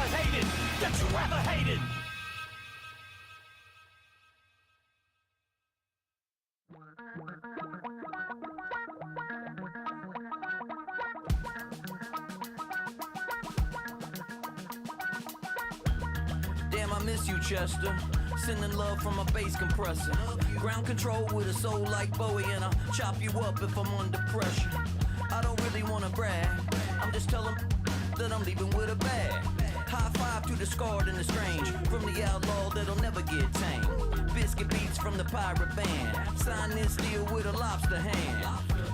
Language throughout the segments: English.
hated, that you ever hated. Damn, I miss you, Chester. Sending love from a bass compressor. Ground control with a soul like Bowie, and I'll chop you up if I'm under pressure. I don't really wanna brag, I'm just telling that I'm leaving with a bag. High five to the scarred and the strange, from the outlaw that'll never get tamed. Biscuit beats from the pirate band, sign this deal with a lobster hand.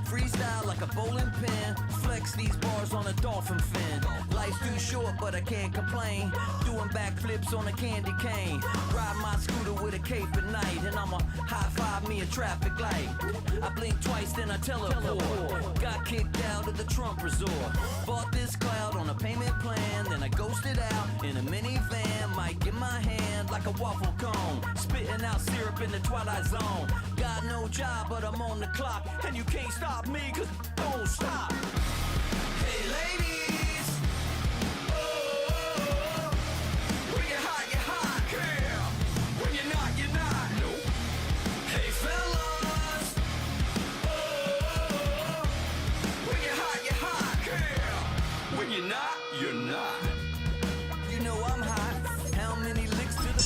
Freestyle like a bowling pin, flex these bars on a dolphin fin. Life's too short but I can't complain, doing backflips on a candy cane. Ride my scooter with a cape at night, and I'ma high five me a traffic light. I blink twice then I teleport, got kicked out of the Trump resort. Bought this cloud on a payment plan, then I ghosted out in a minivan. Mic in my hand like a waffle cone, spitting out syrup in the twilight zone. Got no job but I'm on the clock, and you can't stop me cause don't stop. Hey ladies, oh, when you're hot, girl. When you're not, nope. Hey fellas, oh, when you're hot, girl. When you're not, you're not. You know I'm hot. How many licks to the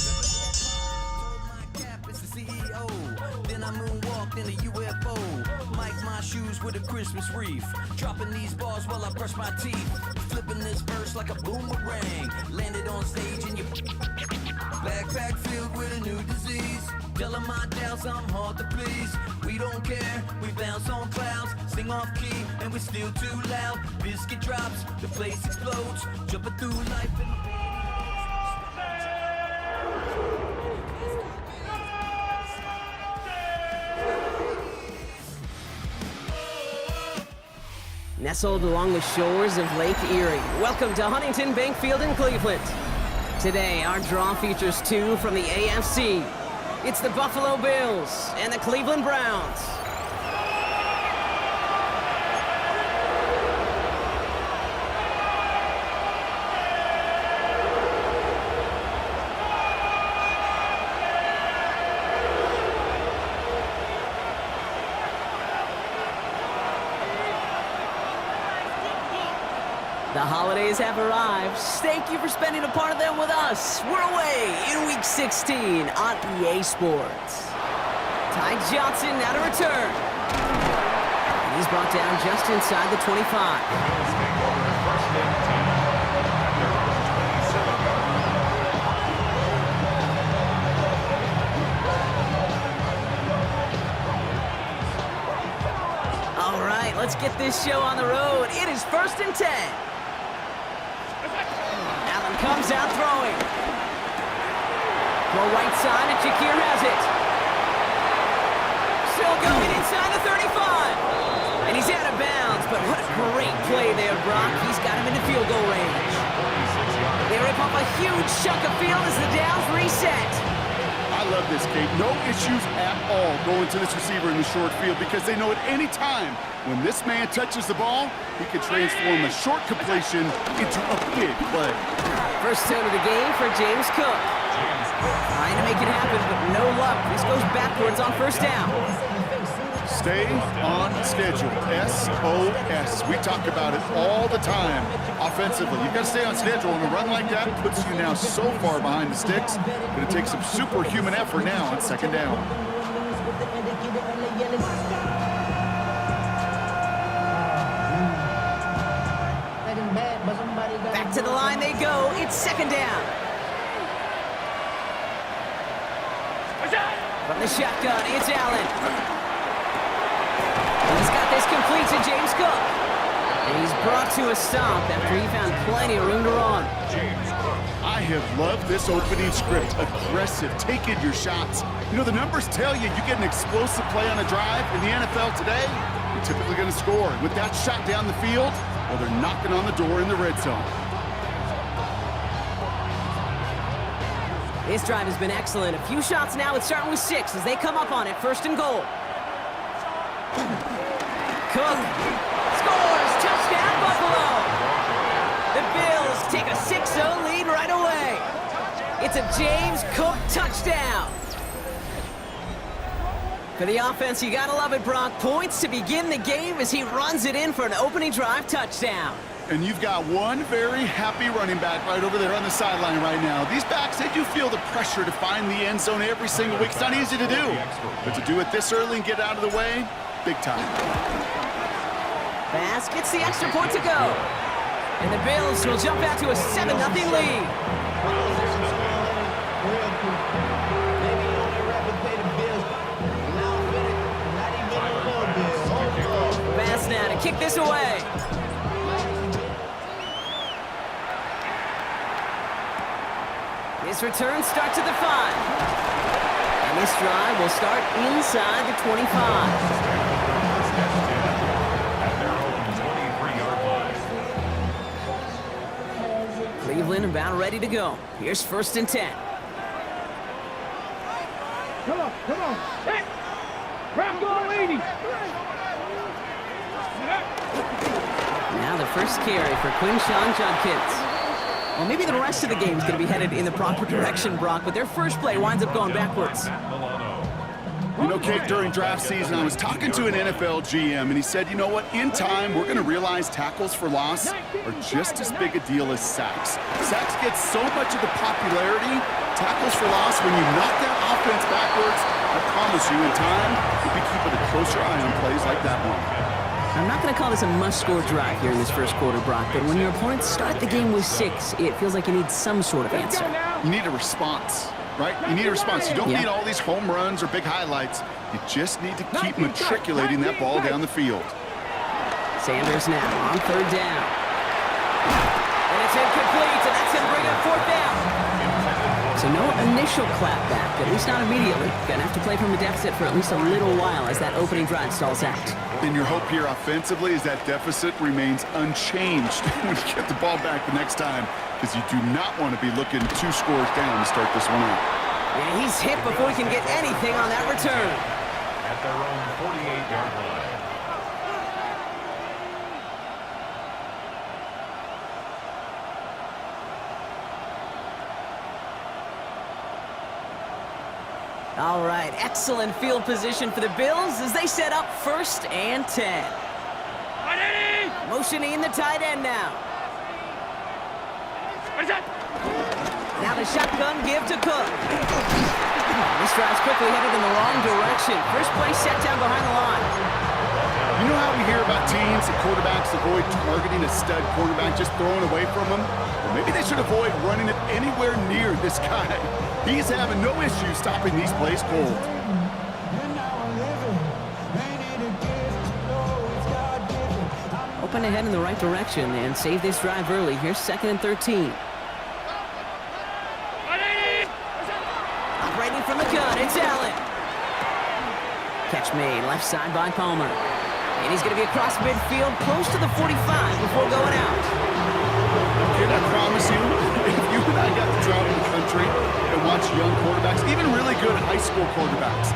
told my cap is the CEO. Then I moonwalked in a UFO. Mic my shoes with a Christmas wreath. Dropping these bars while I brush my teeth. Flipping this verse like a boomerang. Landed on stage in your backpack filled with a new disease. Telling my doubts I'm hard to please. We don't care, we bounce on clouds. Sing off key and we're still too loud. Biscuit drops, the place explodes. Jumping through life and nestled along the shores of Lake Erie. Welcome to Huntington Bank Field in Cleveland. Today, our draw features two from the AFC. It's the Buffalo Bills and the Cleveland Browns. The holidays have arrived. Thank you for spending a part of them with us. We're away in Week 16 on EA Sports. Ty Johnson now to return. And he's brought down just inside the 25. All right, let's get this show on the road. It is 1st and 10. Comes out throwing. Well, right side, and Shakir has it. Still going inside the 35. And he's out of bounds, but what a great play there, Brock. He's got him into field goal range. They rip up a huge chunk of field as the downs reset. I love this, Kate. No issues at all going to this receiver in the short field because they know at any time when this man touches the ball, he can transform a short completion into a big play. First down of the game for James Cook. Trying to make it happen, but no luck. This goes backwards on 1st down. Stay on schedule. SOS. We talk about it all the time. Offensively, you've got to stay on schedule, and a run like that puts you now so far behind the sticks. Going to take some superhuman effort now on 2nd down. Back to the line they go. It's 2nd down. From the shotgun, it's Allen. He's got this complete to James Cook. And he's brought to a stop after he found plenty of room to run. I have loved this opening script. Aggressive, taking your shots. You know, the numbers tell you you get an explosive play on a drive in the NFL today, you're typically going to score. With that shot down the field, well, they're knocking on the door in the red zone. This drive has been excellent. A few shots now. It's starting with 6 as they come up on it. 1st and goal. Cook scores. Touchdown, Buffalo. The Bills take a 6-0 lead right away. It's a James Cook touchdown. For the offense, you gotta love it, Brock. Points to begin the game as he runs it in for an opening drive touchdown. And you've got one very happy running back right over there on the sideline right now. These backs, they do feel the pressure to find the end zone every single week. It's not easy to do, but to do it this early and get out of the way, big time. Bass gets the extra point to go. And the Bills will jump out to a 7-0 lead. Bass now to kick this away. This return starts at the 5. And this drive will start inside the 25. Cleveland about ready to go. Here's 1st and 10. Come on. Hey! Grab going, lady! Now the first carry for Quinshawn Judkins. Well, maybe the rest of the game is going to be headed in the proper direction, Brock, but their first play winds up going backwards. You know, Kate, during draft season, I was talking to an NFL GM, and he said, you know what, in time, we're going to realize tackles for loss are just as big a deal as sacks. Sacks get so much of the popularity. Tackles for loss, when you knock that offense backwards, I promise you, in time, you'll be keeping a closer eye on plays like that one. I'm not going to call this a must-score drive here in this first quarter, Brock, but when your opponents start the game with 6, it feels like you need some sort of answer. You need a response, right? You need a response. You don't need all these home runs or big highlights. You just need to keep matriculating that ball down the field. Sanders now on 3rd down. And it's incomplete, and that's going to bring up 4th down. So no initial clapback, at least not immediately. Going to have to play from a deficit for at least a little while as that opening drive stalls out. And your hope here offensively is that deficit remains unchanged when you get the ball back the next time, because you do not want to be looking 2 scores down to start this one out. Yeah, he's hit before he can get anything on that return. At their own 48-yard line. All right, excellent field position for the Bills as they set up 1st and 10. Motioning the tight end now. Now the shotgun give to Cook. This drive's quickly headed in the wrong direction. First play set down behind the line. You know how we hear about teams and quarterbacks avoid targeting a stud quarterback, just throwing away from him? Well, maybe they should avoid running it anywhere near this guy. He's having no issue stopping these plays cold. Open ahead in the right direction and save this drive early. Here's 2nd and 13. Operating from the gun, it's Allen. Catch made, left side by Palmer. And he's going to be across midfield, close to the 45 before going out. Can I promise you, if you and I got to travel the country and watch young quarterbacks, even really good high school quarterbacks,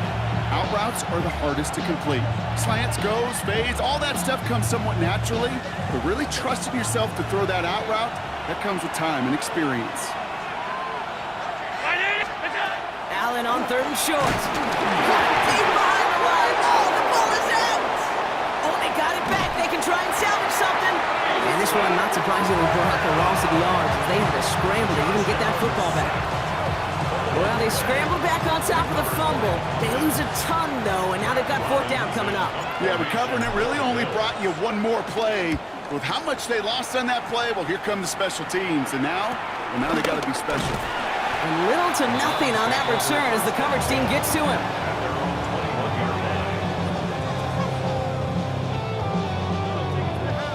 out routes are the hardest to complete. Slants, goes, fades, all that stuff comes somewhat naturally, but really trusting yourself to throw that out route, that comes with time and experience. Allen on 3rd and short. Deep behind the line. Oh, the ball is out. Oh, they got it back. They can try and salvage something. And this one, not surprisingly, brought up a loss of yards as they had to scramble to even get that football back. Well, they scrambled back on top of the fumble. They lose a ton, though, and now they've got 4th down coming up. Yeah, recovering it really only brought you one more play. With how much they lost on that play, well, here come the special teams. And now they got to be special. And little to nothing on that return as the coverage team gets to him.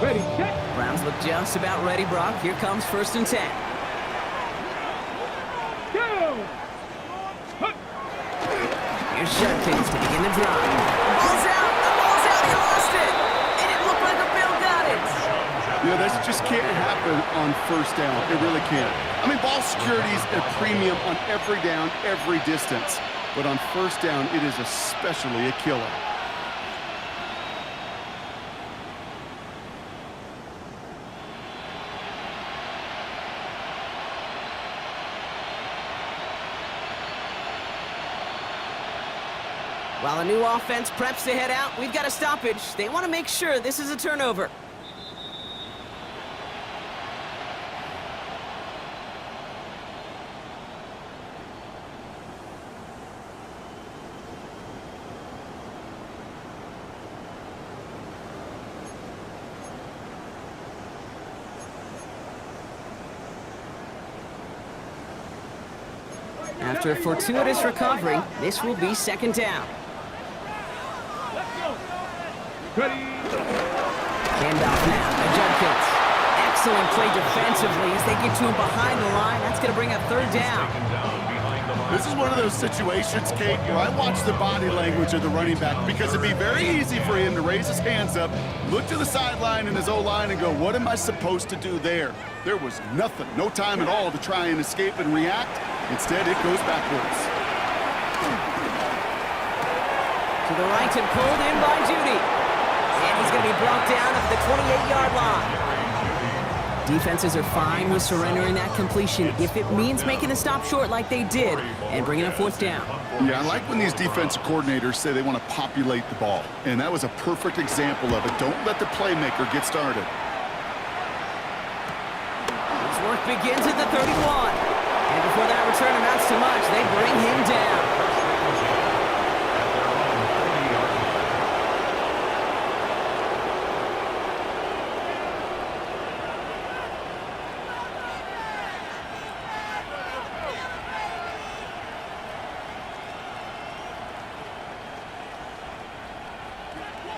Ready, set. Browns look just about ready, Brock. Here comes 1st and 10. Go! Here's Judkins to begin the drive. Ball's out! The ball's out! He lost it! It didn't look like a Bill got it! Yeah, that just can't happen on 1st down. It really can't. I mean, ball security is a premium on every down, every distance. But on 1st down, it is especially a killer. While the new offense preps to head out, we've got a stoppage. They want to make sure this is a turnover. After a fortuitous recovery, this will be second down. Handoff now to Judkins. Excellent play defensively as they get to him behind the line. That's going to bring up third down. This is one of those situations, Kate, where I watch the body language of the running back because it'd be very easy for him to raise his hands up, look to the sideline in his O-line and go, what am I supposed to do there? There was nothing, no time at all to try and escape and react. Instead, it goes backwards. To the right and pulled in by Judy. And he's going to be brought down at the 28-yard line. Defenses are fine with surrendering that completion if it means making the stop short like they did and bringing up fourth down. Yeah, I like when these defensive coordinators say they want to populate the ball. And that was a perfect example of it. Don't let the playmaker get started. His work begins at the 31. And before that return amounts to much, they bring him down.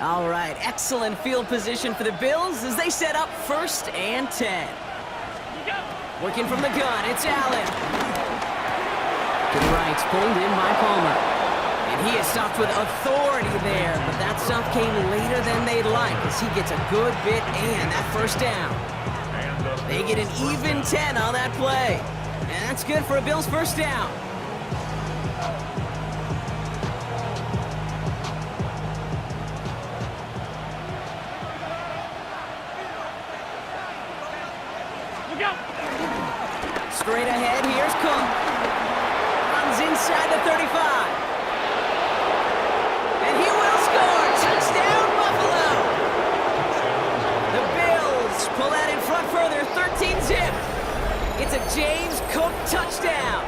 All right, excellent field position for the Bills as they set up 1st and 10. Working from the gun, it's Allen. To the right, pulled in by Palmer. And he is stopped with authority there, but that stuff came later than they'd like as he gets a good bit and that first down. They get an even 10 on that play. And that's good for a Bills first down. Straight ahead, here's Cook. Runs inside the 35. And he will score. Touchdown, Buffalo. The Bills pull out in front further, 13-zip. It's a James Cook touchdown.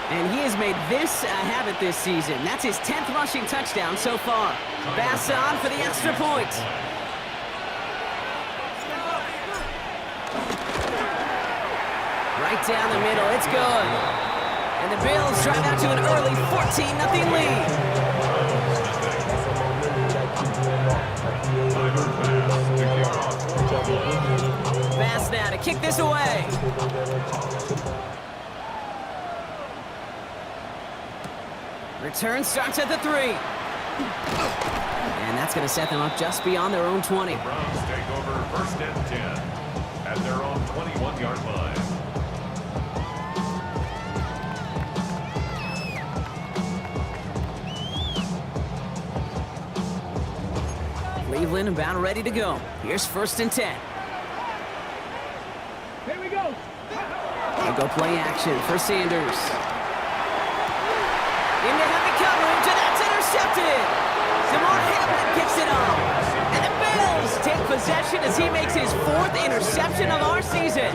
And he has made this a habit this season. That's his 10th rushing touchdown so far. Bass on for the extra point. Right down the middle, it's good. And the Bills drive out to an early 14-0 lead. Pass now to kick this away. Return starts at the 3. And that's going to set them up just beyond their own 20. The Browns take over 1st and 10 at their own 21-yard line. Cleveland about ready to go. Here's 1st and 10. Here we go. They go play action for Sanders. Into heavy coverage, and that's intercepted. Damar Hamlin kicks it off. And the Bills take possession as he makes his 4th interception of our season.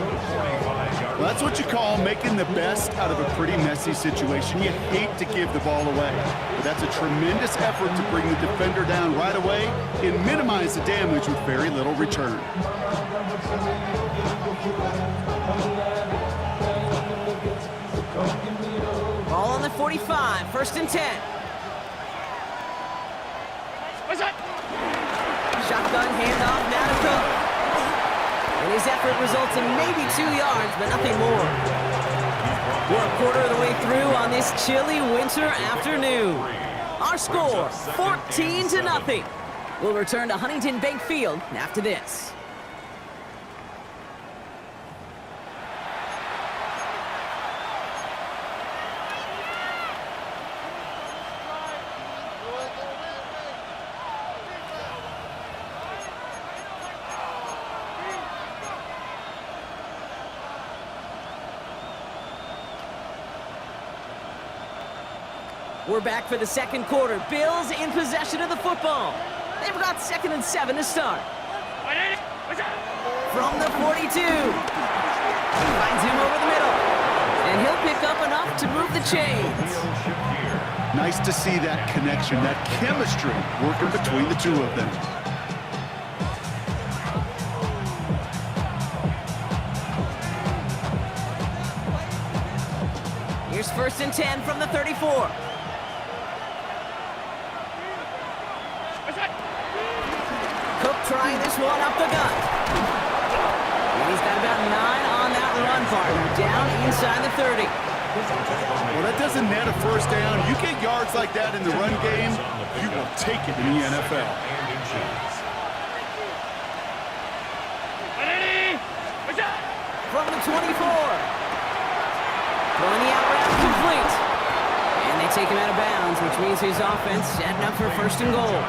Well, that's what you call making the best out of a pretty messy situation. You hate to give the ball away, but that's a tremendous effort to bring the defender down right away and minimize the damage with very little return. Ball on the 45, 1st and 10. Shotgun handoff now to Cook. And his effort results in maybe 2 yards, but nothing more. We're a quarter of the way through on this chilly winter afternoon. Our score, 14-0. We'll return to Huntington Bank Field after this. We're back for the second quarter. Bills in possession of the football. They've got 2nd and 7 to start. From the 42. Finds him over the middle. And he'll pick up enough to move the chains. Nice to see that connection, that chemistry working between the two of them. Here's 1st and 10 from the 34. Cook trying this one up the gut. And he's got about 9 on that run, partner. Down inside the 30. Well, that doesn't net a first down. You get yards like that in the run game, you will take it in the NFL. From the 24. Throwing the out route complete. And they take him out of bounds, which means his offense setting up for 1st and goal.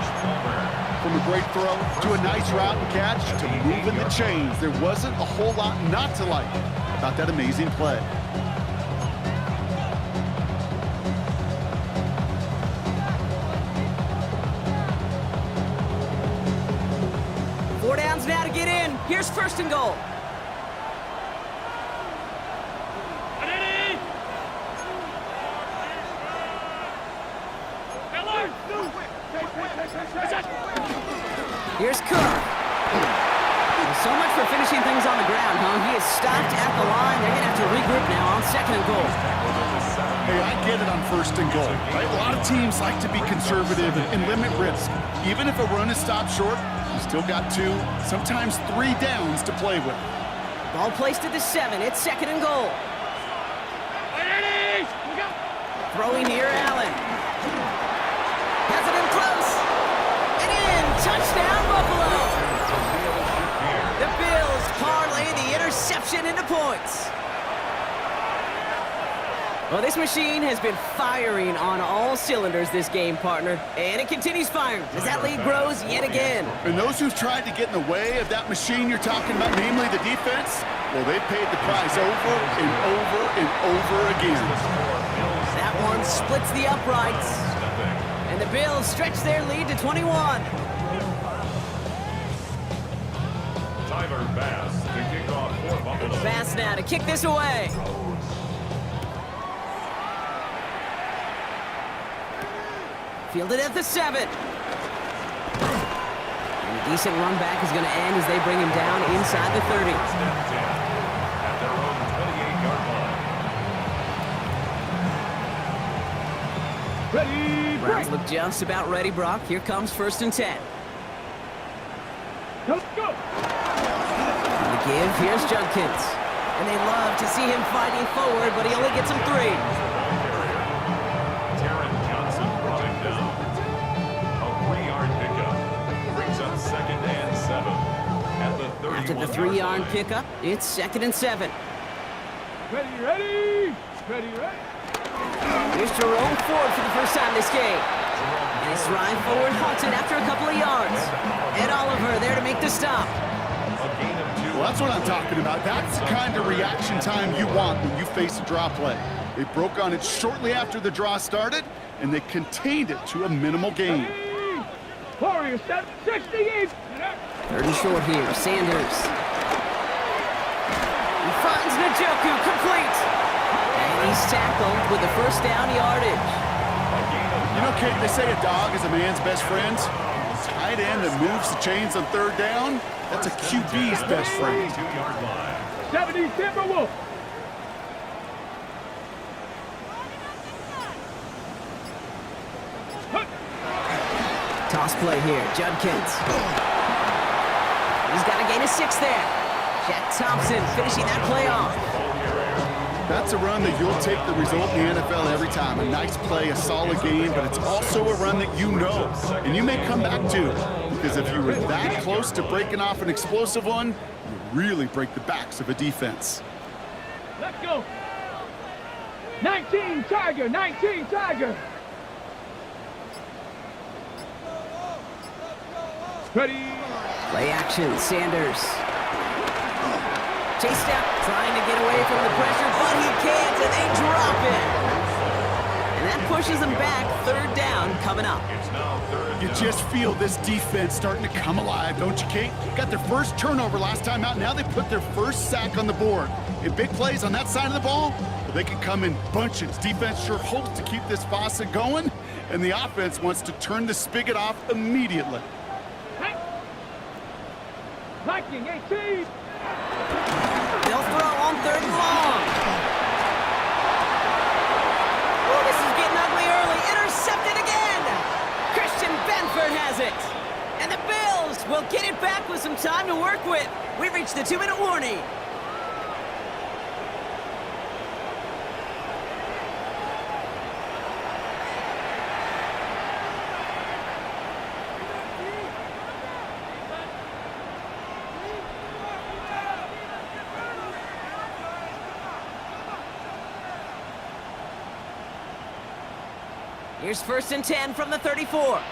From a great throw to a nice route and catch to moving the chains. There wasn't a whole lot not to like about that amazing play. Four downs now to get in. Here's 1st and goal. Here's Cook. So much for finishing things on the ground, huh? He is stopped at the line. They're going to have to regroup now on 2nd and goal. Hey, I get it on 1st and goal. Right? A lot of teams like to be conservative and limit risk. Even if a run is stopped short, you still got 2, sometimes 3 downs to play with. Ball placed at the 7. It's 2nd and goal. Throwing here, Allen. Has it in close. And in. Touchdown, Buffalo. The Bills parlay the interception into points. Well, this machine has been firing on all cylinders this game, partner. And it continues firing as that lead grows yet again. And those who've tried to get in the way of that machine you're talking about, namely the defense, well, they've paid the price over and over and over again. That one splits the uprights. And the Bills stretch their lead to 21. Tyler Bass to kick off for Buffalo. Bass now to kick this away. Fielded at the 7. And a decent run back is going to end as they bring him down inside the 30. At their own 28-yard line. Ready, Browns look just about ready, Brock. Here comes 1st and 10. Let's go. On the give, here's Judkins. And they love to see him fighting forward, but he only gets him 3. After the 3-yard pickup, it's 2nd and 7. Ready, ready. Ready, ready. Here's Jerome Ford for the first time this game. And his ride forward halted after a couple of yards. Ed Oliver there to make the stop. Well, that's what I'm talking about. That's the kind of reaction time you want when you face a draw play. They broke on it shortly after the draw started, and they contained it to a minimal gain. Warriors, 68. 3rd and short here, Sanders. He finds Njoku complete. And he's tackled with the 1st down yardage. You know, Kate, they say a dog is a man's best friend. Tight end that moves the chains on 3rd down, that's a QB's best friend. 70 Timberwolves. Toss play here, Judkins. He's got a gain of 6 there. Jack Thompson finishing that play off. That's a run that you'll take the result in the NFL every time. A nice play, a solid game, but it's also a run that you know, and you may come back to. Because if you were that close to breaking off an explosive one, you really break the backs of a defense. Let's go. 19 Tiger, 19 Tiger. Ready. Play action, Sanders. Chased out, trying to get away from the pressure, but he can't, and they drop it. And that pushes them back. Third down coming up. It's now third You down. just feel this defense starting to come alive, don't you, Kate? Got their first turnover last time out. Now they put their first sack on the board. In big plays on that side of the ball, well, they can come in bunches. Defense sure hopes to keep this faucet going, and the offense wants to turn the spigot off immediately. Viking 18. They'll throw on third and long. Oh, this is getting ugly early. Intercepted again. Christian Benford has it. And the Bills will get it back with some time to work with. We've reached the 2-minute warning. Here's 1st and 10 from the 34.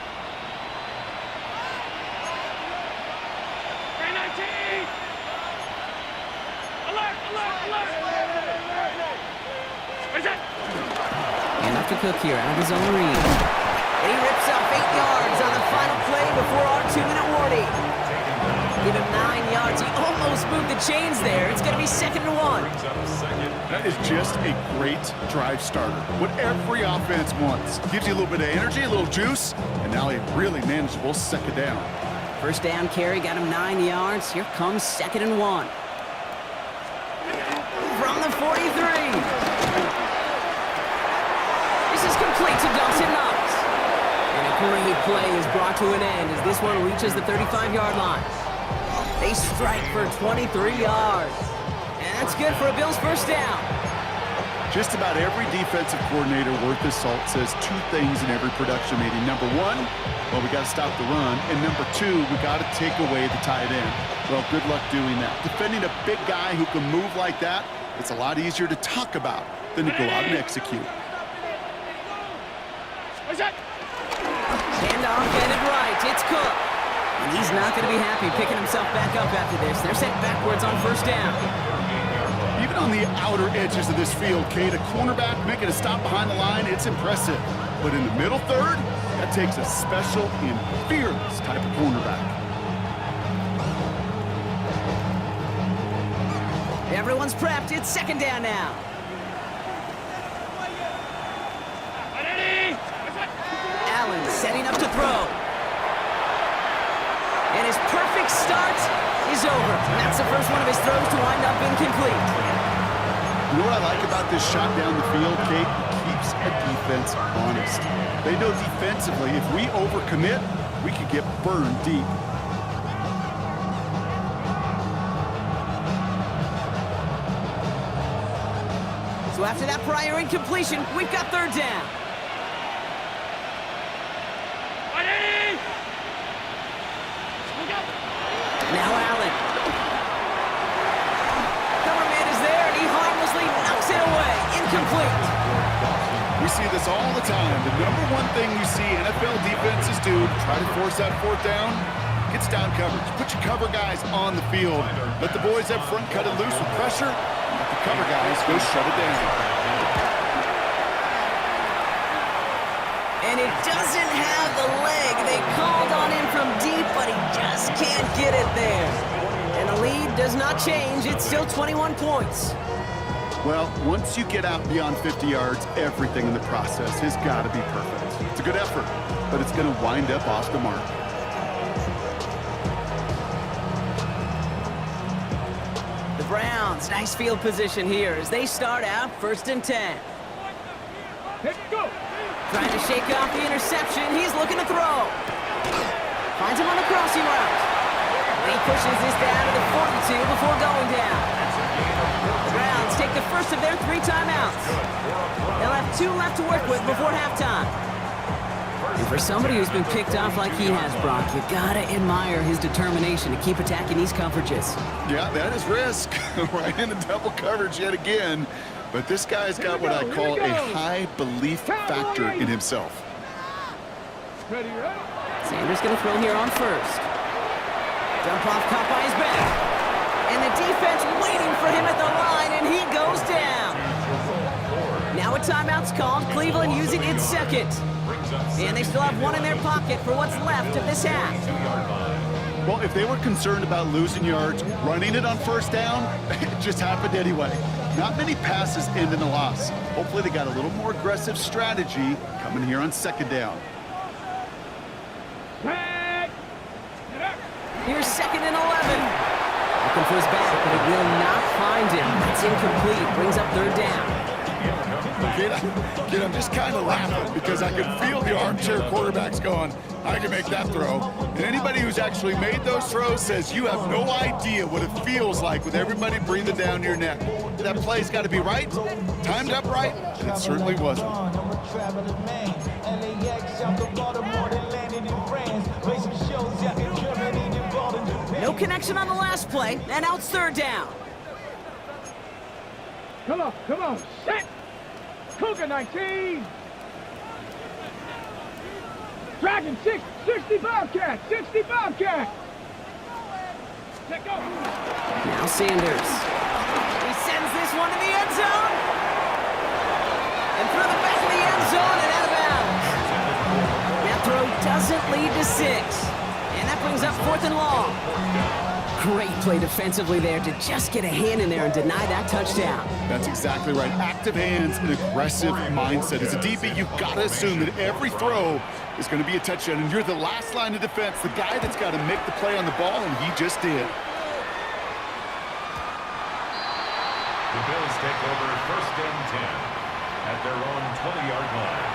19. Alert, alert, alert. What is that? And up to Cook here, out of his own read. And he rips up 8 yards on the final play before our 2-minute warning. Give him 9 yards. He almost moved the chains there. It's going to be 2nd and 1. Brings up a second. That is just a great drive starter. What every offense wants. Gives you a little bit of energy, a little juice, and now a really manageable 2nd down. First down carry got him 9 yards. Here comes 2nd and 1. From the 43. This is complete to Dawson Knox. And a great play is brought to an end as this one reaches the 35-yard line. They strike for 23 yards. And that's good for a Bills first down. Just about every defensive coordinator worth his salt says 2 things in every production meeting. Number 1, well, we got to stop the run. And number 2, we got to take away the tight end. Well, good luck doing that. Defending a big guy who can move like that, it's a lot easier to talk about than to go out and execute. What's that? Handoff headed right. It's Cook. And he's not going to be happy picking himself back up after this. They're sent backwards on first down. Even on the outer edges of this field, Kate, a cornerback making a stop behind the line, it's impressive. But in the middle third, that takes a special and fearless type of cornerback. Everyone's prepped. It's 2nd down now. Allen setting up to throw. And his perfect start is over. And that's the first one of his throws to wind up incomplete. You know what I like about this shot down the field, Kate? It keeps a defense honest. They know defensively, if we overcommit, we could get burned deep. So after that prior incompletion, we've got 3rd down. Now Allen. Cover man is there, and he harmlessly knocks it away. Incomplete. We see this all the time. The number 1 thing we see NFL defenses do to try to force that 4th down, gets down coverage. Put your cover guys on the field. Let the boys up front cut it loose with pressure. Let the cover guys go shut it down. And it doesn't have the leg. They called on him from deep, but he just can't get it there. And the lead does not change. It's still 21 points. Well, once you get out beyond 50 yards, everything in the process has got to be perfect. It's a good effort, but it's going to wind up off the mark. The Browns, nice field position here as they start out 1st and 10. Let's go. Trying to shake off the interception. He's looking to throw. Finds him on the crossing route. And he pushes this down to the 42 before going down. The Browns take the first of their 3 timeouts. They'll have 2 left to work with before halftime. And for somebody who's been picked off like he has, Brock, you gotta admire his determination to keep attacking these coverages. Yeah, that is risk. Right in the double coverage yet again. But this guy's got what I call a high belief factor in himself. Ready, right? Sanders gonna throw here on first. Dump off caught by his back. And the defense waiting for him at the line, and he goes down. Now a timeout's called. Cleveland using its second. And they still have one in their pocket for what's left of this half. Well, if they were concerned about losing yards, running it on first down, it just happened anyway. Not many passes end in a loss. Hopefully they got a little more aggressive strategy coming here on second down. Here's 2nd and 11. Looking for his back, but it will not find him. That's incomplete. Brings up 3rd down. Kid, I'm just kind of laughing because I can feel the armchair quarterbacks going, I can make that throw. And anybody who's actually made those throws says you have no idea what it feels like with everybody breathing down your neck. That play's got to be right, timed up right, and it certainly wasn't. No connection on the last play, and now it's 3rd down. Come on, set! Cougar 19! Dragon 60 Bobcat! 60 Bobcat! Let go! Now Sanders. He sends this one to the end zone. And through the back of the end zone and out of bounds. That throw doesn't lead to 6. And that brings up 4th and long. Great play defensively there to just get a hand in there and deny that touchdown. That's exactly right. Active hands and aggressive mindset. As a DB, you've got to assume that every throw is going to be a touchdown, and you're the last line of defense, the guy that's got to make the play on the ball, and he just did. The Bills take over 1st and 10 at their own 20-yard line.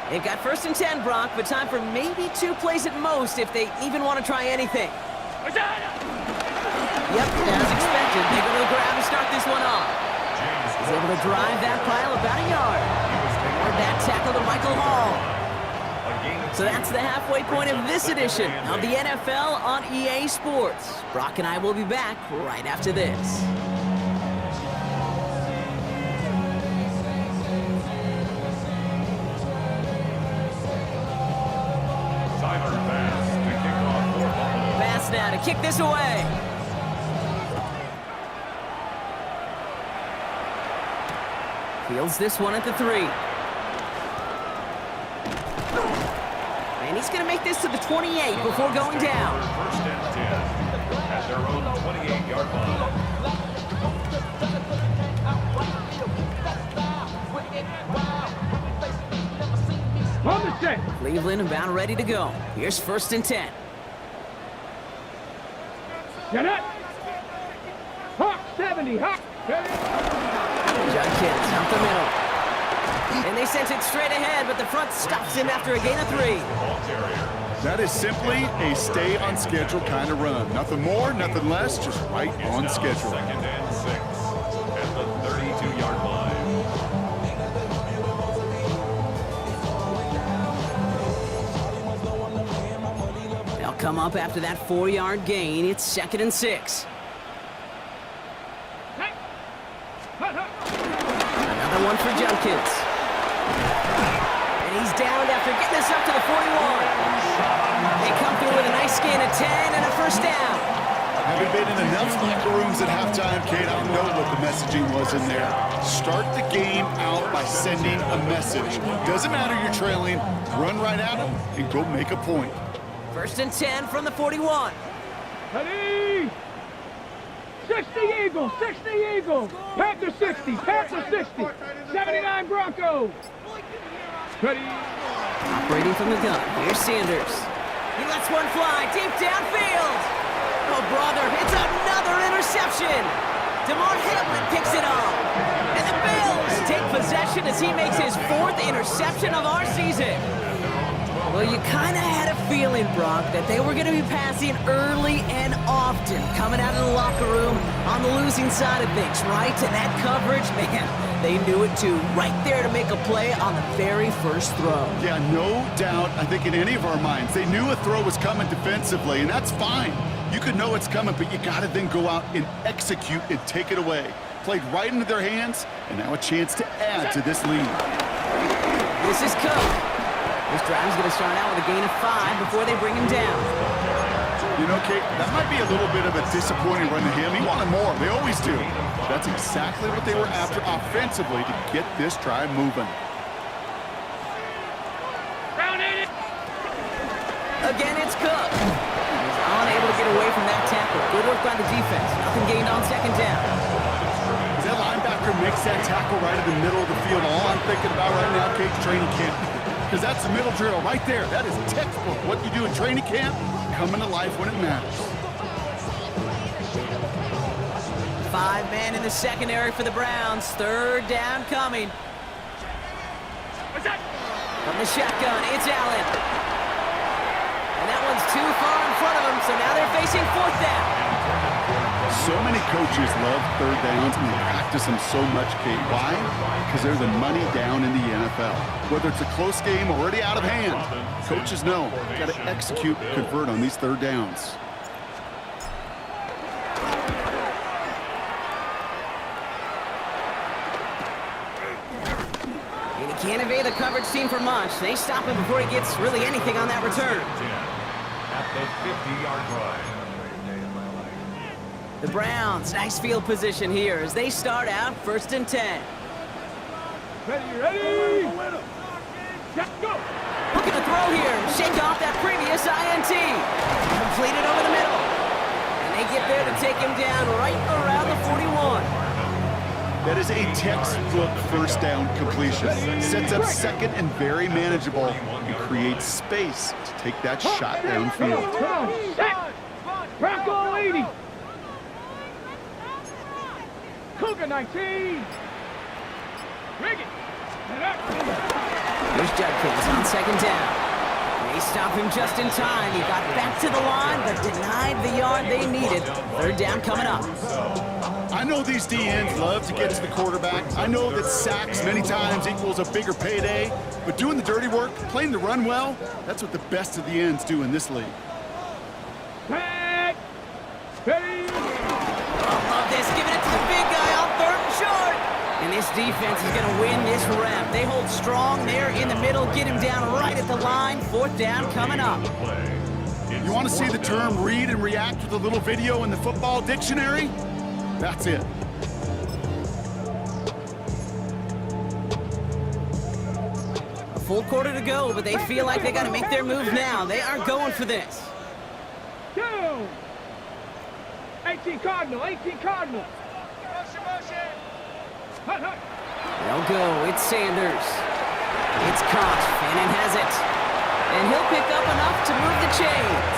They've got 1st and 10, Brock, but time for maybe 2 plays at most if they even want to try anything. Yep, as expected, they go to the ground to start this one off. He's able to drive that pile about a yard. Toward that tackle to Michael Hall. So that's the halfway point of this edition of the NFL on EA Sports. Brock and I will be back right after this. Now to kick this away. Fields this one at the 3. And he's going to make this to the 28 before going down. 1st and 10 at their own 28-yard line. On the set! Cleveland about ready to go. Here's 1st and 10. Get it! Hawk 70, Hawk! Judkins up the middle. And they sent it straight ahead, but the front stops him after a gain of 3. That is simply a stay on schedule kind of run. Nothing more, nothing less, just right on schedule. 2nd and 6 at the 32-yard line. Come up after that 4-yard gain. It's 2nd and 6. Another one for Judkins. And he's downed after getting this up to the 41. They come through with a nice gain of 10 and a 1st down. Having been in enough locker rooms at halftime, Kate, I know what the messaging was in there. Start the game out by sending a message. Doesn't matter you're trailing, run right at them and go make a point. 1st and 10 from the 41. Ready! 60 Eagles, 60 Eagles. Panther 60, Panther 60. 79 Broncos. Ready? Operating from the gun. Here's Sanders. He lets one fly deep downfield. Oh, brother, it's another interception. DeMar Hamlin picks it up. And the Bills take possession as he makes his 4th interception of our season. Well, you kind of had a feeling, Brock, that they were going to be passing early and often, coming out of the locker room on the losing side of things, right? And that coverage, man, they knew it too. Right there to make a play on the very first throw. Yeah, no doubt, I think in any of our minds, they knew a throw was coming defensively, and that's fine. You could know it's coming, but you got to then go out and execute and take it away. Played right into their hands, and now a chance to add to this lead. This is Cook. This drive's going to start out with a gain of 5 before they bring him down. You know, Kate, that might be a little bit of a disappointing run to him. He wanted more. They always do. That's exactly what they were after offensively to get this drive moving. Again, it's Cook. He's unable to get away from that tackle. Good work by the defense. Nothing gained on second down. As that linebacker makes that tackle right in the middle of the field, all I'm thinking about right now, Kate, training camp. Because that's the middle drill right there. That is textbook. What you do in training camp, coming to life when it matters. 5 men in the secondary for the Browns. Third down coming. From the shotgun, it's Allen. And that one's too far in front of him, so now they're facing 4th down. So many coaches love third downs and they practice them so much, Kate. Why? Because they're the money down in the NFL. Whether it's a close game already out of hand, coaches know got to execute, convert on these third downs. And he can't evade the coverage team for much. They stop him before he gets really anything on that return. At the 50-yard line. The Browns, nice field position here as they start out 1st and 10. Ready? Let's go. Looking to throw here, shake off that previous INT. Completed over the middle. And they get there to take him down right around the 41. That is a textbook first down completion. Sets up second and very manageable and creates space to take that shot downfield. Come on. Set. Bronco 80. Cougar 19. Bring it. Here's Judkins on 2nd down. They stop him just in time. He got back to the line, but denied the yard they needed. 3rd down coming up. I know these DNs love to get to the quarterback. I know that sacks many times equals a bigger payday, but doing the dirty work, playing the run well, that's what the best of the ends do in this league. Back. Ready. Love this, giving it to the big guy on 3rd and short. And this defense is going to win this rep. They hold strong there in the middle, get him down right at the line. 4th down coming up. You want to see the term read and react with a little video in the football dictionary? That's it. A full quarter to go, but they feel like they got to make their move now. They are going for this. 18 Cardinal. 18 Cardinal. Hut, hut. They'll go. It's Sanders. It's caught. Fannin has it. And he'll pick up enough to move the chains.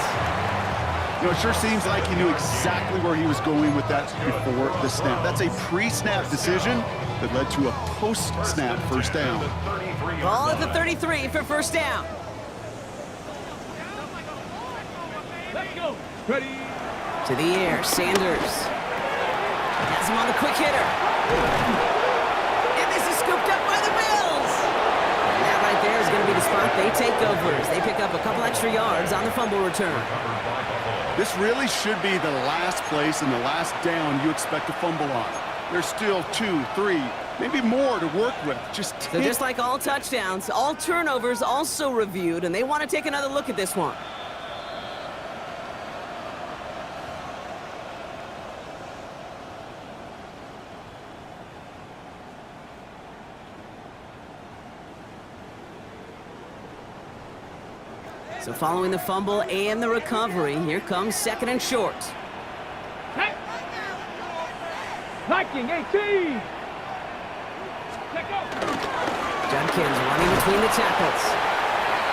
You know, it sure seems like he knew exactly where he was going with that before the snap. That's a pre-snap decision that led to a post-snap first down. Ball at the 33 for 1st down. Let's go. Ready. To the air, Sanders. Has him on the quick hitter. And this is scooped up by the Bills. And that right there is going to be the spot they take over as they pick up a couple extra yards on the fumble return. This really should be the last place and the last down you expect to fumble on. There's still 2, 3, maybe more to work with. So just like all touchdowns, all turnovers also reviewed, and they want to take another look at this one. So following the fumble and the recovery, here comes 2nd and short. Viking 18. Let go. Judkins running between the tackles.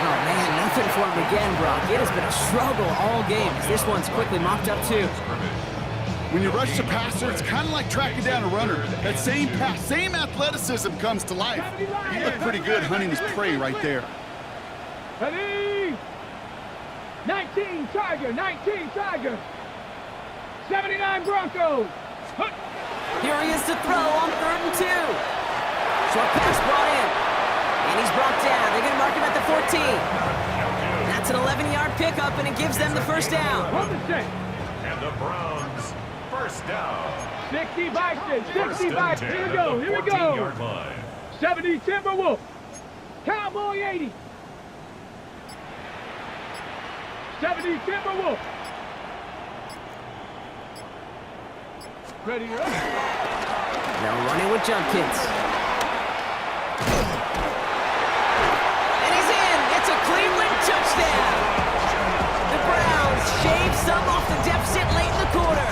Oh man, nothing for him again, Brock. It has been a struggle all game as this one's quickly mopped up too. When you rush the passer, it's kind of like tracking down a runner. That same pass, same athleticism comes to life. He looked pretty good hunting his prey right there. Ready. 19 Tiger. 19 Tiger. 79 Broncos. Hut. Here he is to throw on 3rd and 2. Short pass brought in. And he's brought down. They're going to mark him at the 14. That's an 11-yard pickup, and it gives them the 1st down. Hold the set. The Browns, first down. 60 Vikings, 60 Vikings. Here we go, here we 14-yard go. line. 70 Timberwolf. Cowboy 80. 70 Timberwolf. Ready, ready. Now running with Jumpkins. And he's in. It's a Cleveland touchdown. The Browns shave some off the deficit late in the quarter.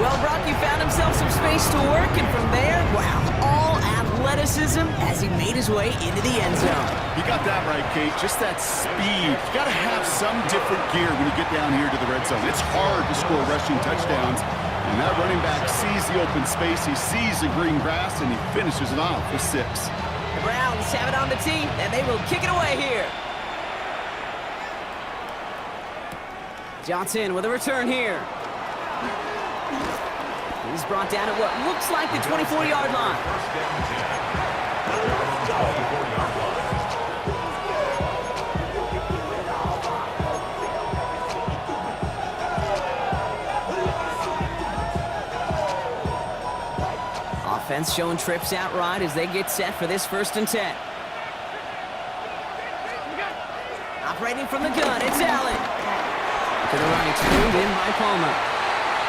Well, Brock, he found himself some space to work, and from there, wow, all athleticism as he made his way into the end zone. You got that right, Kate. Just that speed. You got to have some different gear when you get down here to the red zone. It's hard to score rushing touchdowns. And that running back sees the open space, he sees the green grass, and he finishes it off with 6. The Browns have it on the tee, and they will kick it away here. Johnson with a return here. He's brought down at what looks like the 24-yard line. First down 10. At their own 24-yard line. Offense showing trips out right as they get set for this 1st and 10. Operating from the gun, it's Allen. To the right, tuned in by Palmer.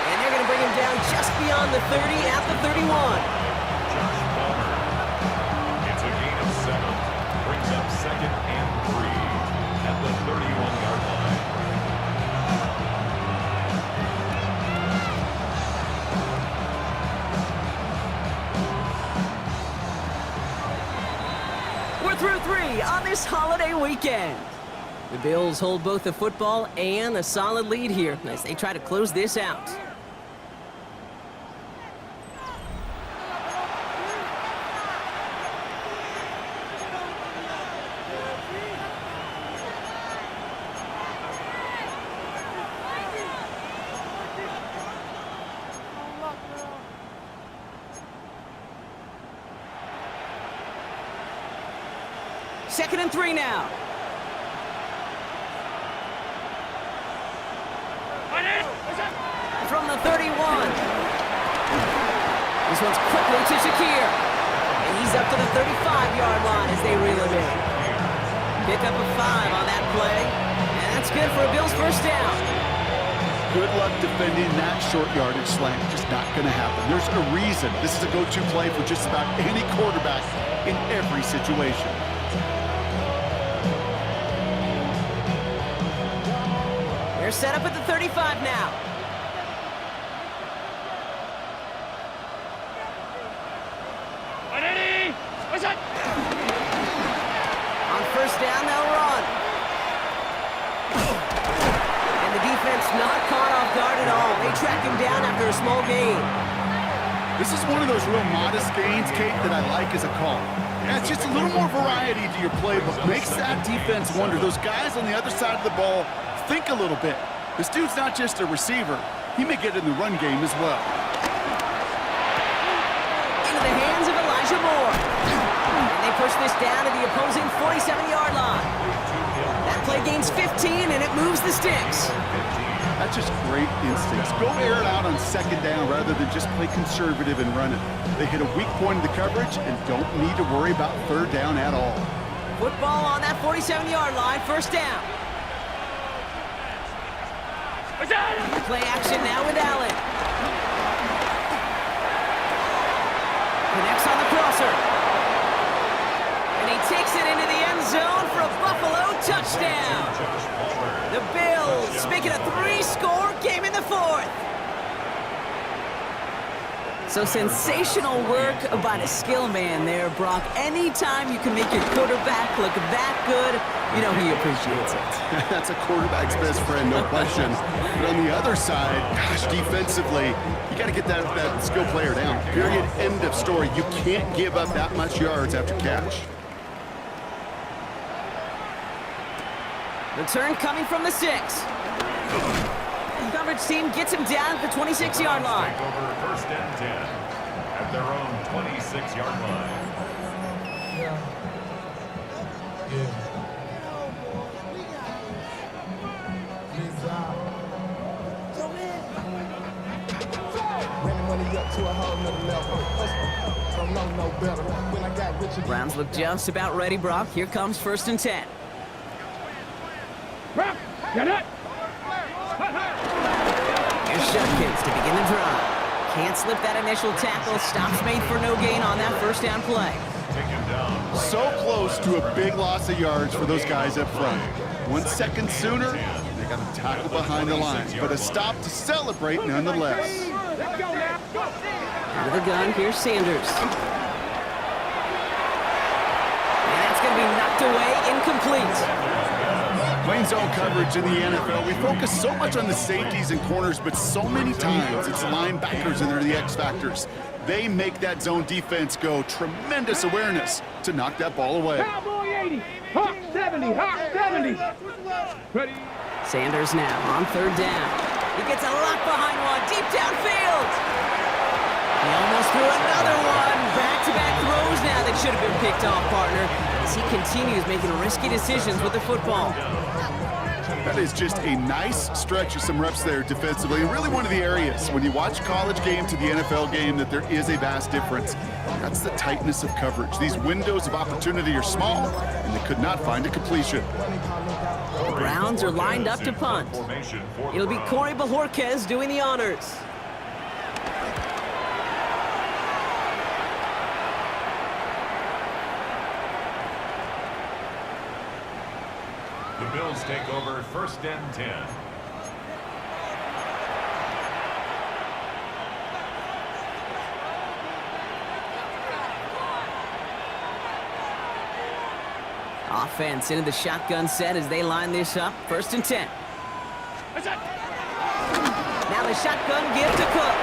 And they're going to bring him down just beyond the 30 at the 31. Josh Palmer. It's a gain of 7. Brings up 2nd and 3 at the 31-yard line. We're through 3 on this holiday weekend. The Bills hold both the football and a solid lead here as they try to close this out. Second and 3 now. From the 31. This one's quickly to Shakir. And he's up to the 35-yard line as they reel him in. Pick up a 5 on that play. And that's good for a Bills first down. Good luck defending that short yardage slant. Just not going to happen. There's a reason this is a go-to play for just about any quarterback in every situation. They're set up at the 35 now. On first down, they'll run. And the defense not caught off guard at all. They track him down after a small gain. This is one of those real modest gains, Kate, that I like as a call. Yeah, it's just a little more variety to your playbook. Makes that defense wonder. Those guys on the other side of the ball think a little bit. This dude's not just a receiver. He may get in the run game as well. Into the hands of Elijah Moore. And they push this down to the opposing 47-yard line. That play gains 15, and it moves the sticks. That's just great instincts. Go air it out on second down rather than just play conservative and run it. They hit a weak point in the coverage and don't need to worry about third down at all. Football on that 47-yard line, first down. Play action now with Allen. Connects on the crosser. And he takes it into the end zone for a Buffalo touchdown. The Bills make it a 3-score game in the 4th. So sensational work by the skill man there, Brock. Anytime you can make your quarterback look that good, you know he appreciates it. That's a quarterback's best friend, no question. But on the other side, gosh, defensively, you got to get that skill player down. Period, end of story. You can't give up that much yards after catch. Return coming from the 6. The coverage team gets him down at the 26-yard line. Take over first and 10 at their own 26-yard line. Yeah. Browns look just about ready, Brock. Here comes 1st and 10. Get it! Here's Shutkins to begin the drive. Can't slip that initial tackle. Stops made for no gain on that 1st down play. Taken down. So close to a big loss of yards for those guys up front. 1 second sooner, they got a tackle behind the lines, but a stop to celebrate nonetheless. Let's go now. Go. Out of the gun, here's Sanders. And that's going to be knocked away, incomplete. Playing zone coverage in the NFL, we focus so much on the safeties and corners, but so many times it's linebackers and they're the X factors. They make that zone defense go. Tremendous awareness to knock that ball away. Cowboy 80. Hawk 70. Hawk 70. Ready. Sanders now on 3rd down. He gets a lock behind one, deep downfield. He almost threw another one. Back-to-back throws now that should have been picked off, partner, as he continues making risky decisions with the football. That is just a nice stretch of some reps there defensively. And really one of the areas when you watch college game to the NFL game that there is a vast difference. That's the tightness of coverage. These windows of opportunity are small, and they could not find a completion. The Browns are lined up to punt. It'll be Corey Bajorquez doing the honors. The Bills take over 1st and 10. Offense into the shotgun set as they line this up. 1st and 10. Now the shotgun give to Cook.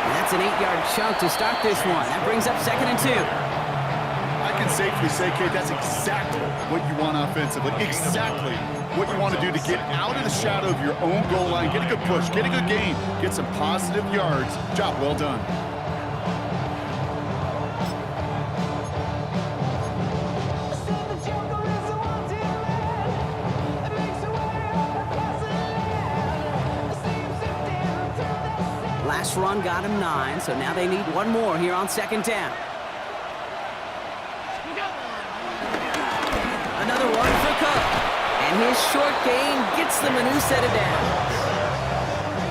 And that's an 8-yard chunk to start this one. That brings up 2nd and 2. I can safely say, Kate, that's exactly what you want offensively. Exactly what you want to do to get out of the shadow of your own goal line, get a good push, get a good gain, get some positive yards. Job well done. Last run got him 9, so now they need one more here on 2nd down. Another one for Cook. And his short gain gets them a new set of downs.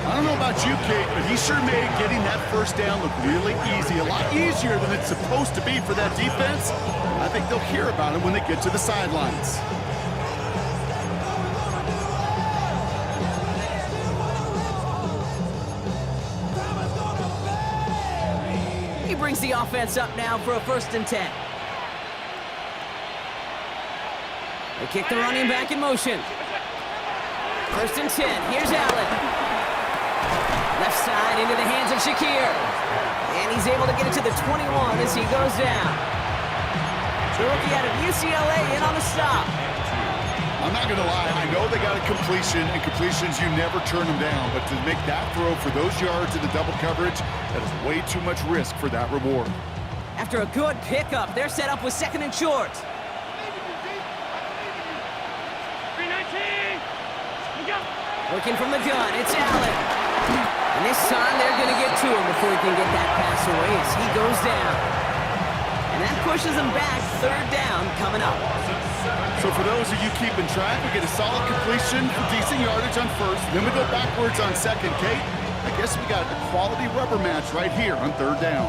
I don't know about you, Kate, but he sure made getting that 1st down look really easy. A lot easier than it's supposed to be for that defense. I think they'll hear about it when they get to the sidelines. He brings the offense up now for a 1st and 10. They kick the running back in motion. 1st and 10. Here's Allen. Left side into the hands of Shakir. And he's able to get it to the 21 as he goes down. The rookie out of UCLA in on the stop. I'm not going to lie. I know they got a completion, and completions, you never turn them down. But to make that throw for those yards in the double coverage, that is way too much risk for that reward. After a good pickup, they're set up with 2nd and short. Working from the gun, it's Allen. And this time they're going to get to him before he can get that pass away as he goes down. And that pushes him back. 3rd down coming up. So for those of you keeping track, we get a solid completion for decent yardage on 1st. Then we go backwards on 2nd, Kate. I guess we got a quality rubber match right here on 3rd down.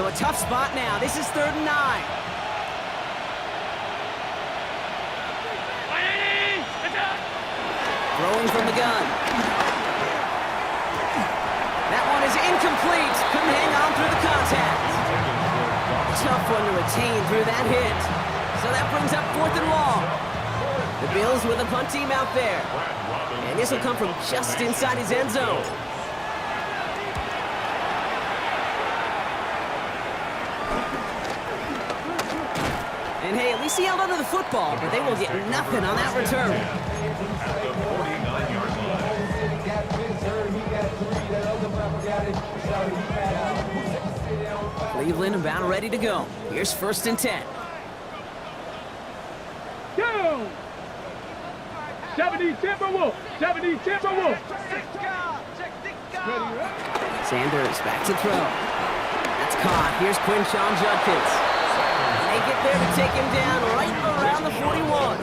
So a tough spot now. This is 3rd and 9. Throwing from the gun. That one is incomplete. Couldn't hang on through the contact. Tough one to retain through that hit. So that brings up 4th and long. The Bills with a punt team out there. And this will come from just inside his end zone. And hey, at least he held onto the football, but they will get nothing on that return. At the 49-yard line. Cleveland about ready to go. Here's 1st and 10. Down. 70 Timberwolves. 70 Timberwolves. Sanders back to throw. That's caught. Here's Quinshon Judkins. They get there to take him down right around the 41.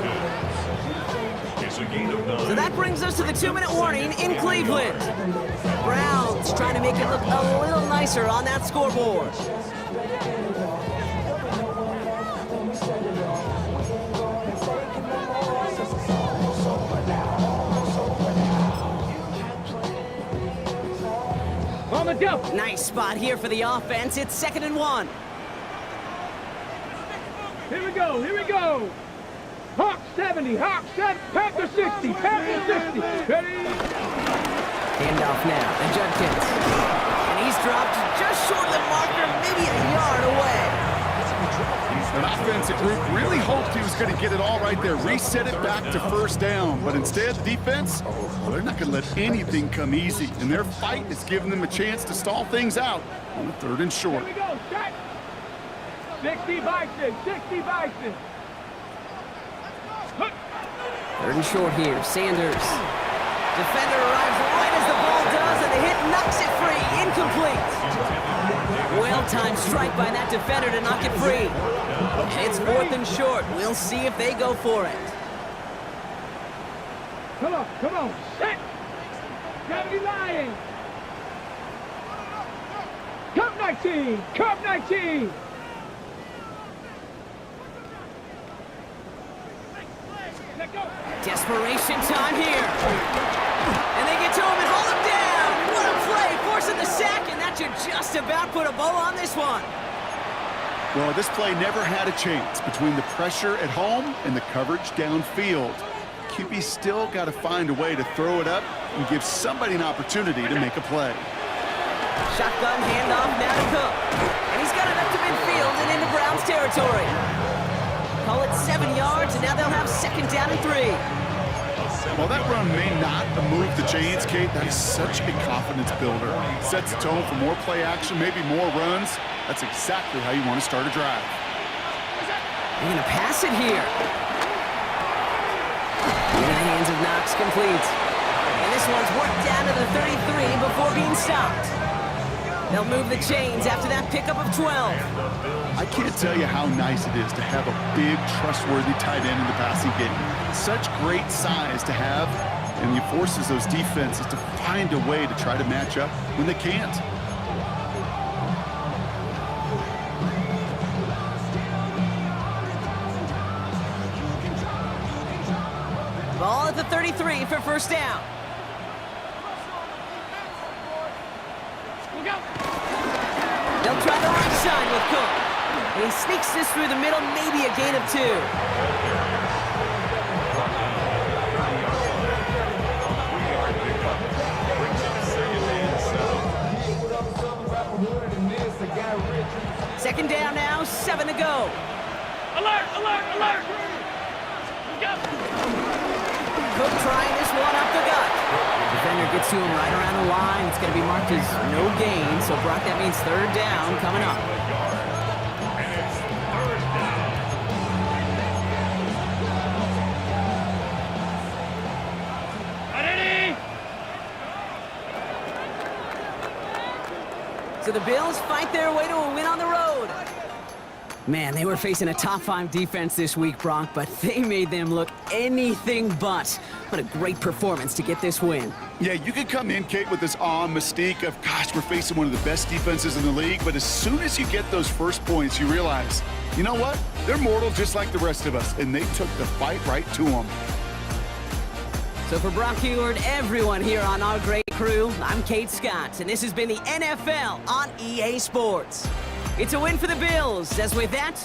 It's a gain of 9. So that brings us to the 2-minute warning in Cleveland. Browns trying to make it look a little nicer on that scoreboard. On the jump. Nice spot here for the offense. It's 2nd and 1. Here we go. Here we go. Hawk 70. Hawk 7. Packer 60. Packer 60. Ready? Handoff now to Judkins. And he's dropped just short of the marker, maybe a yard away. An offensive group really hoped he was going to get it all right there, reset it back to first down. But instead, the defense, well, they're not going to let anything come easy. And their fight is giving them a chance to stall things out on the 3rd and short. Here we go. Set. 60 Bison. 60 Bison. 3rd and short here. Sanders. Defender arrives right as the ball does, and the hit knocks it free. Incomplete. Well-timed strike by that defender to knock it free. And it's 4th and short. We'll see if they go for it. Come on. Come on. Set. 70 Lions. Cup 19. Cup 19. Let go. Desperation time here. And they get to him and hold him down. What a play, forcing the sack, and that should just about put a bow on this one. Well, this play never had a chance between the pressure at home and the coverage downfield. QB still got to find a way to throw it up and give somebody an opportunity to make a play. Shotgun handoff now to Cook. And he's got it up to midfield and into Browns territory. Call it 7 yards, and now they'll have 2nd down and 3. While that run may not have moved the chains, Kate, that is such a confidence builder. Sets the tone for more play action, maybe more runs. That's exactly how you want to start a drive. They're going to pass it here. Into the hands of Knox, complete. And this one's worked down to the 33 before being stopped. They'll move the chains after that pickup of 12. I can't tell you how nice it is to have a big, trustworthy tight end in the passing game. Such great size to have, and he forces those defenses to find a way to try to match up when they can't. Ball at the 33 for first down. They'll try the right side with Cook. And he sneaks this through the middle, maybe a gain of 2. Second down now, 7 to go. Alert! Alert! Alert! Cook trying this one up the gut. Defender gets to him right around the line. It's going to be marked as no gain. So, Brock, that means 3rd down coming up. So the Bills fight their way to a win on the road. Man, they were facing a top 5 defense this week, Bronk, but they made them look anything but. What a great performance to get this win. Yeah, you could come in, Kate, with this awe and mystique of, gosh, we're facing one of the best defenses in the league, but as soon as you get those first points, you realize, you know what? They're mortal just like the rest of us, and they took the fight right to them. So for Brock Heward, everyone here on our great crew, I'm Kate Scott, and this has been the NFL on EA Sports. It's a win for the Bills, as with that,